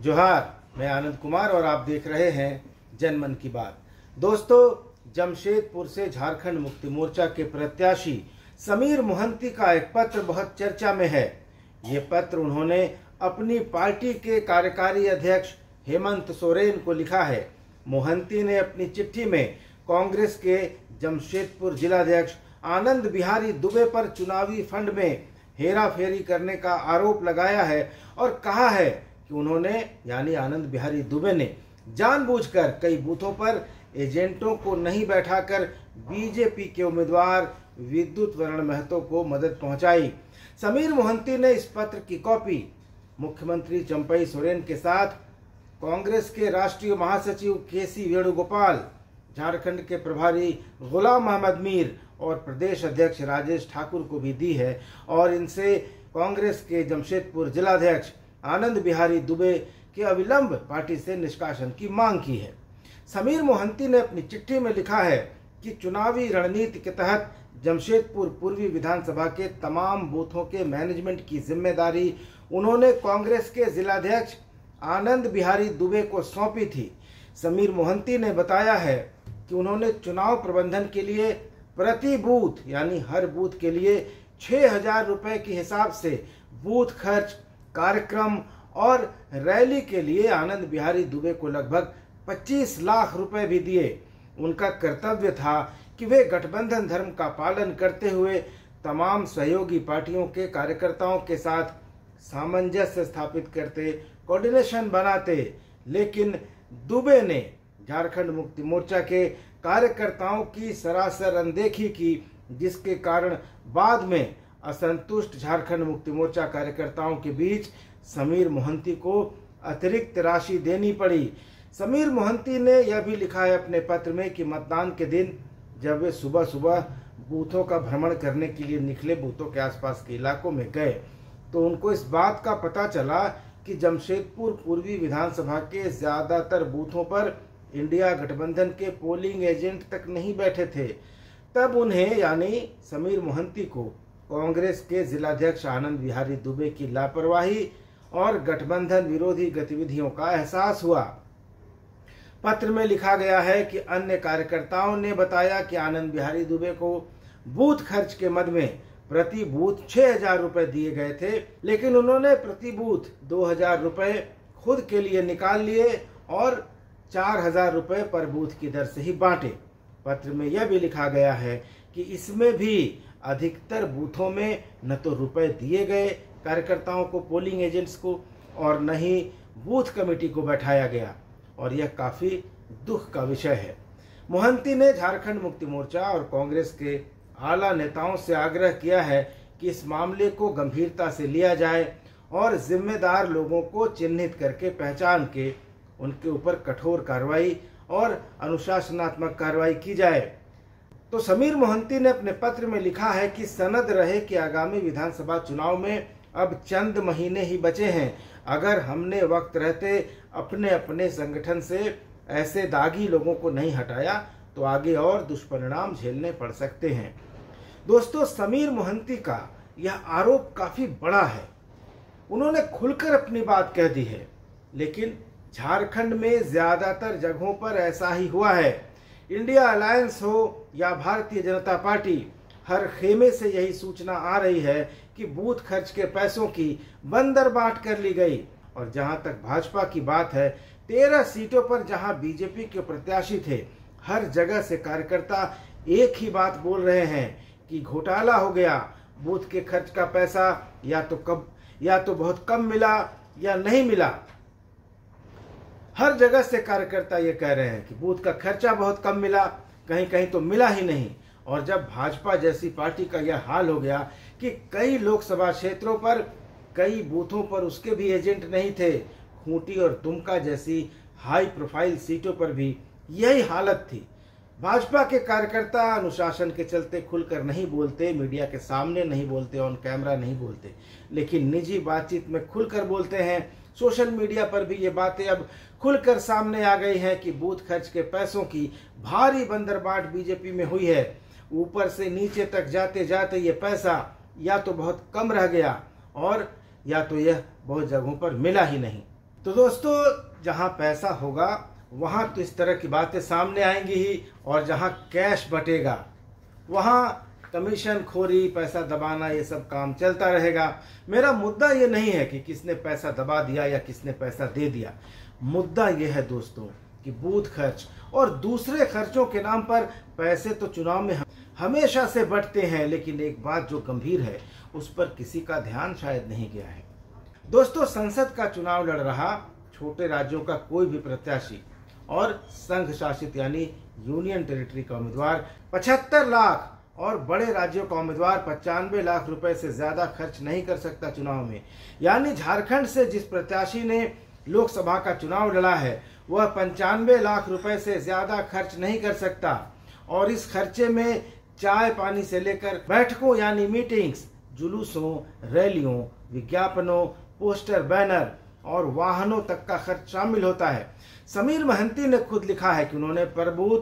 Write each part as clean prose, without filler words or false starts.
जोहार, मैं आनंद कुमार और आप देख रहे हैं जनमन की बात। दोस्तों, जमशेदपुर से झारखंड मुक्ति मोर्चा के प्रत्याशी समीर मोहंती का एक पत्र बहुत चर्चा में है। ये पत्र उन्होंने अपनी पार्टी के कार्यकारी अध्यक्ष हेमंत सोरेन को लिखा है। मोहंती ने अपनी चिट्ठी में कांग्रेस के जमशेदपुर जिलाध्यक्ष आनंद बिहारी दुबे पर चुनावी फंड में हेराफेरी करने का आरोप लगाया है और कहा है कि उन्होंने यानी आनंद बिहारी दुबे ने जानबूझकर कई बूथों पर एजेंटों को नहीं बैठाकर बीजेपी के उम्मीदवार विद्युत वरण महतो को मदद पहुंचाई। समीर मोहंती ने इस पत्र की कॉपी मुख्यमंत्री चंपई सोरेन के साथ कांग्रेस के राष्ट्रीय महासचिव केसी वेणुगोपाल, झारखंड के प्रभारी गुलाम अहमद मीर और प्रदेश अध्यक्ष राजेश ठाकुर को भी दी है और इनसे कांग्रेस के जमशेदपुर जिलाध्यक्ष आनंद बिहारी दुबे के अविलंब पार्टी से निष्कासन की मांग की है। समीर मोहंती ने अपनी चिट्ठी में लिखा है कि चुनावी रणनीति के तहत जमशेदपुर पूर्वी विधानसभा के तमाम बूथों के मैनेजमेंट की जिम्मेदारी उन्होंने कांग्रेस के जिलाध्यक्ष आनंद बिहारी दुबे को सौंपी थी। समीर मोहंती ने बताया है कि उन्होंने चुनाव प्रबंधन के लिए प्रति बूथ यानी हर बूथ के लिए 6,000 रुपए के हिसाब से बूथ खर्च, कार्यक्रम और रैली के लिए आनंद बिहारी दुबे को लगभग 25 लाख रुपए भी दिए। उनका कर्तव्य था कि वे गठबंधन धर्म का पालन करते हुए तमाम सहयोगी पार्टियों के कार्यकर्ताओं के साथ सामंजस्य स्थापित करते, कोऑर्डिनेशन बनाते, लेकिन दुबे ने झारखंड मुक्ति मोर्चा के कार्यकर्ताओं की सरासर अनदेखी की, जिसके कारण बाद में असंतुष्ट झारखंड मुक्ति मोर्चा कार्यकर्ताओं के बीच समीर मोहंती को अतिरिक्त राशि देनी पड़ी। समीर मोहंती ने यह भी लिखा है अपने पत्र में कि मतदान के दिन जब वे सुबह सुबह बूथों का भ्रमण करने के लिए निकले, बूथों के आसपास के इलाकों में गए, तो उनको इस बात का पता चला कि जमशेदपुर पूर्वी विधानसभा के ज्यादातर बूथों पर इंडिया गठबंधन के पोलिंग एजेंट तक नहीं बैठे थे। तब उन्हें यानी समीर मोहंती को कांग्रेस के जिलाध्यक्ष आनंद बिहारी दुबे की लापरवाही और गठबंधन विरोधी गतिविधियों का एहसास हुआ। पत्र में लिखा गया है कि अन्य कार्यकर्ताओं ने बताया कि आनंद बिहारी दुबे को बूथ खर्च के मद में प्रति बूथ 6,000 रुपए दिए गए थे, लेकिन उन्होंने प्रति बूथ 2,000 रुपए खुद के लिए निकाल लिए और 4,000 रुपए पर बूथ की दर से ही बांटे। पत्र में यह भी लिखा गया है कि इसमें भी अधिकतर बूथों में न तो रुपए दिए गए कार्यकर्ताओं को, पोलिंग एजेंट्स को, और न ही बूथ कमेटी को बैठाया गया, और यह काफी दुख का विषय है। मोहंती ने झारखंड मुक्ति मोर्चा और कांग्रेस के आला नेताओं से आग्रह किया है कि इस मामले को गंभीरता से लिया जाए और जिम्मेदार लोगों को चिन्हित करके पहचान के उनके ऊपर कठोर कार्रवाई और अनुशासनात्मक कार्रवाई की जाए। तो समीर मोहंती ने अपने पत्र में लिखा है कि सनद रहे कि आगामी विधानसभा चुनाव में अब चंद महीने ही बचे हैं। अगर हमने वक्त रहते अपने अपने संगठन से ऐसे दागी लोगों को नहीं हटाया तो आगे और दुष्परिणाम झेलने पड़ सकते हैं। दोस्तों, समीर मोहंती का यह आरोप काफी बड़ा है। उन्होंने खुलकर अपनी बात कह दी है, लेकिन झारखंड में ज्यादातर जगहों पर ऐसा ही हुआ है। इंडिया अलायंस हो या भारतीय जनता पार्टी, हर खेमे से यही सूचना आ रही है कि बूथ खर्च के पैसों की बंदर बांट कर ली गई। और जहां तक भाजपा की बात है, 13 सीटों पर जहां बीजेपी के प्रत्याशी थे, हर जगह से कार्यकर्ता एक ही बात बोल रहे हैं कि घोटाला हो गया, बूथ के खर्च का पैसा या तो बहुत कम मिला या नहीं मिला। हर जगह से कार्यकर्ता ये कह रहे हैं कि बूथ का खर्चा बहुत कम मिला, कहीं कहीं तो मिला ही नहीं। और जब भाजपा जैसी पार्टी का यह हाल हो गया कि कई लोकसभा क्षेत्रों पर, कई बूथों पर उसके भी एजेंट नहीं थे, खूंटी और दुमका जैसी हाई प्रोफाइल सीटों पर भी यही हालत थी। भाजपा के कार्यकर्ता अनुशासन के चलते खुलकर नहीं बोलते, मीडिया के सामने नहीं बोलते, ऑन कैमरा नहीं बोलते, लेकिन निजी बातचीत में खुलकर बोलते हैं। सोशल मीडिया पर भी ये बातें अब खुलकर सामने आ गई हैं कि बूथ खर्च के पैसों की भारी बंदरबाट बीजेपी में हुई है। ऊपर से नीचे तक जाते जाते ये पैसा या तो बहुत कम रह गया और या तो यह बहुत जगहों पर मिला ही नहीं। तो दोस्तों, जहां पैसा होगा वहां तो इस तरह की बातें सामने आएंगी ही, और जहां कैश बटेगा वहां कमीशन खोरी, पैसा दबाना, ये सब काम चलता रहेगा। मेरा मुद्दा ये नहीं है कि किसने पैसा दबा दिया या किसने पैसा दे दिया। मुद्दा ये है दोस्तों कि बूथ खर्च और दूसरे खर्चों के नाम पर पैसे तो चुनाव में हमेशा से बटते हैं, लेकिन एक बात जो गंभीर है उस पर किसी का ध्यान शायद नहीं गया है। दोस्तों, संसद का चुनाव लड़ रहा छोटे राज्यों का कोई भी प्रत्याशी और संघ शासित यानी यूनियन टेरिटरी का उम्मीदवार 75 लाख और बड़े राज्यों का उम्मीदवार 95 लाख रुपए से ज्यादा खर्च नहीं कर सकता चुनाव में। यानी झारखंड से जिस प्रत्याशी ने लोकसभा का चुनाव लड़ा है वह 95 लाख रुपए से ज्यादा खर्च नहीं कर सकता, और इस खर्चे में चाय पानी से लेकर बैठकों यानी मीटिंग्स, जुलूसों, रैलियों, विज्ञापनों, पोस्टर, बैनर और वाहनों तक का खर्च शामिल होता है। समीर महंती ने खुद लिखा है कि उन्होंने पर बूथ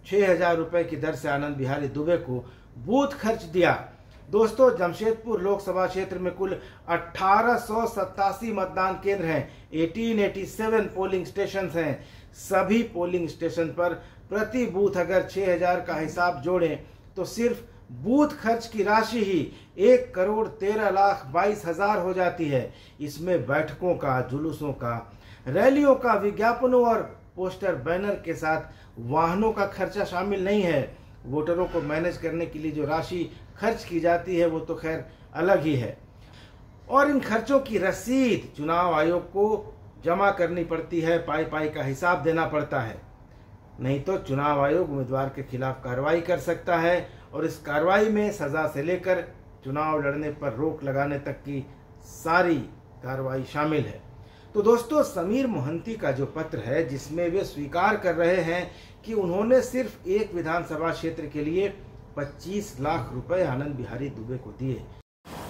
6,000 रुपए की दर से आनंद बिहारी दुबे को बूथ खर्च दिया। दोस्तों, जमशेदपुर लोकसभा क्षेत्र में कुल 1887 मतदान केंद्र हैं, 1887 पोलिंग स्टेशन हैं। सभी पोलिंग स्टेशन पर प्रति बूथ अगर 6,000 का हिसाब जोड़ें तो सिर्फ बूथ खर्च की राशि ही 1,13,22,000 हो जाती है। इसमें बैठकों का, जुलूसों का, रैलियों का, विज्ञापनों और पोस्टर बैनर के साथ वाहनों का खर्चा शामिल नहीं है। वोटरों को मैनेज करने के लिए जो राशि खर्च की जाती है वो तो खैर अलग ही है, और इन खर्चों की रसीद चुनाव आयोग को जमा करनी पड़ती है, पाई पाई का हिसाब देना पड़ता है। नहीं तो चुनाव आयोग उम्मीदवार के खिलाफ कार्रवाई कर सकता है, और इस कार्रवाई में सजा से लेकर चुनाव लड़ने पर रोक लगाने तक की सारी कार्रवाई शामिल है। तो दोस्तों, समीर मोहंती का जो पत्र है जिसमें वे स्वीकार कर रहे हैं कि उन्होंने सिर्फ एक विधानसभा क्षेत्र के लिए 25 लाख रुपए आनंद बिहारी दुबे को दिए।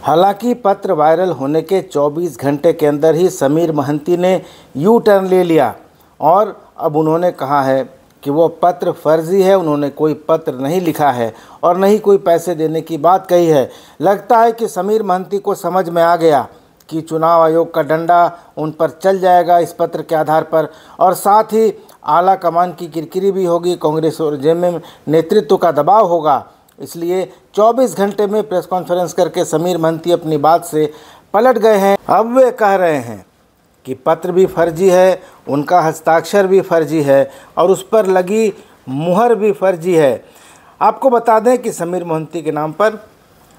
हालांकि पत्र वायरल होने के 24 घंटे के अंदर ही समीर महंती ने यू टर्न ले लिया और अब उन्होंने कहा है कि वो पत्र फर्जी है, उन्होंने कोई पत्र नहीं लिखा है और नहीं कोई पैसे देने की बात कही है। लगता है कि समीर महंती को समझ में आ गया कि चुनाव आयोग का डंडा उन पर चल जाएगा इस पत्र के आधार पर, और साथ ही आला कमान की किरकिरी भी होगी, कांग्रेस और जेएमएम नेतृत्व का दबाव होगा। इसलिए 24 घंटे में प्रेस कॉन्फ्रेंस करके समीर महंती अपनी बात से पलट गए हैं। अब वे कह रहे हैं कि पत्र भी फर्जी है, उनका हस्ताक्षर भी फर्जी है और उस पर लगी मुहर भी फर्जी है। आपको बता दें कि समीर मोहंती के नाम पर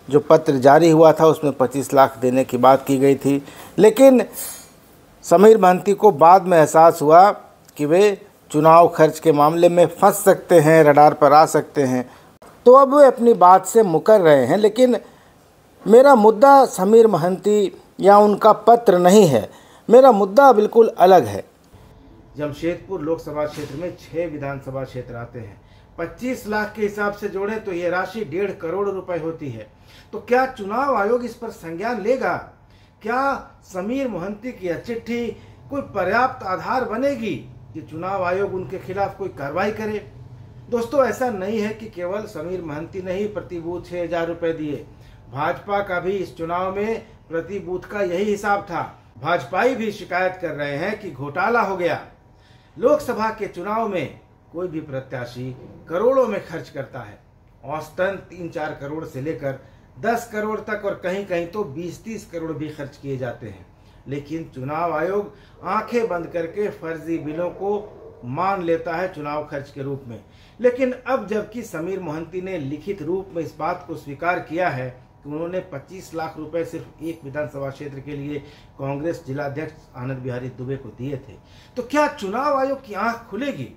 जो पत्र जारी हुआ था उसमें 25 लाख देने की बात की गई थी, लेकिन समीर महंती को बाद में एहसास हुआ कि वे चुनाव खर्च के मामले में फंस सकते हैं, रडार पर आ सकते हैं, तो अब वे अपनी बात से मुकर रहे हैं। लेकिन मेरा मुद्दा समीर महंती या उनका पत्र नहीं है, मेरा मुद्दा बिल्कुल अलग है। जमशेदपुर लोकसभा क्षेत्र में 6 विधानसभा क्षेत्र आते हैं। 25 लाख के हिसाब से जोड़े तो ये राशि 1.5 करोड़ रुपए होती है। तो क्या चुनाव आयोग इस पर संज्ञान लेगा? क्या समीर मोहंती की यह चिट्ठी कोई पर्याप्त आधार बनेगी कि चुनाव आयोग उनके खिलाफ कोई कार्रवाई करे? दोस्तों, ऐसा नहीं है कि केवल समीर महंती ने ही प्रति बूथ 6,000 रुपए दिए। भाजपा का भी इस चुनाव में प्रति बूथ का यही हिसाब था। भाजपाई भी शिकायत कर रहे हैं कि घोटाला हो गया। लोकसभा के चुनाव में कोई भी प्रत्याशी करोड़ों में खर्च करता है, औसतन 3-4 करोड़ से लेकर 10 करोड़ तक, और कहीं कहीं तो 20-30 करोड़ भी खर्च किए जाते हैं। लेकिन चुनाव आयोग आंखें बंद करके फर्जी बिलों को मान लेता है चुनाव खर्च के रूप में। लेकिन अब जबकि समीर मोहंती ने लिखित रूप में इस बात को स्वीकार किया है कि उन्होंने 25 लाख रुपए सिर्फ एक विधानसभा क्षेत्र के लिए कांग्रेस जिलाध्यक्ष आनंद बिहारी दुबे को दिए थे, तो क्या चुनाव आयोग की आंख खुलेगी?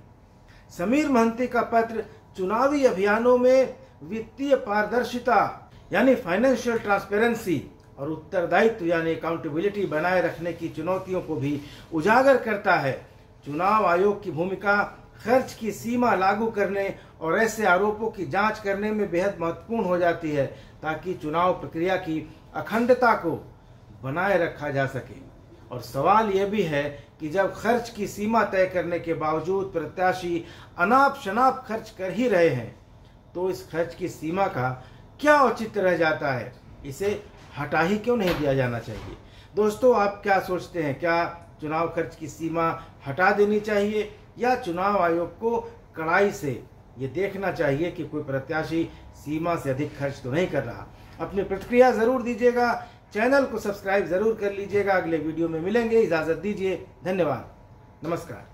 समीर महंती का पत्र चुनावी अभियानों में वित्तीय पारदर्शिता यानी फाइनेंशियल ट्रांसपेरेंसी और उत्तरदायित्व यानी अकाउंटेबिलिटी बनाए रखने की चुनौतियों को भी उजागर करता है। चुनाव आयोग की भूमिका खर्च की सीमा लागू करने और ऐसे आरोपों की जांच करने में बेहद महत्वपूर्ण हो जाती है, ताकि चुनाव प्रक्रिया की अखंडता को बनाए रखा जा सके। और सवाल यह भी है कि जब खर्च की सीमा तय करने के बावजूद प्रत्याशी अनाप शनाप खर्च कर ही रहे हैं, तो इस खर्च की सीमा का क्या औचित्य रह जाता है? इसे हटा ही क्यों नहीं दिया जाना चाहिए? दोस्तों, आप क्या सोचते हैं? क्या चुनाव खर्च की सीमा हटा देनी चाहिए या चुनाव आयोग को कड़ाई से ये देखना चाहिए कि कोई प्रत्याशी सीमा से अधिक खर्च तो नहीं कर रहा। अपनी प्रतिक्रिया जरूर दीजिएगा, चैनल को सब्सक्राइब जरूर कर लीजिएगा। अगले वीडियो में मिलेंगे, इजाजत दीजिए, धन्यवाद, नमस्कार।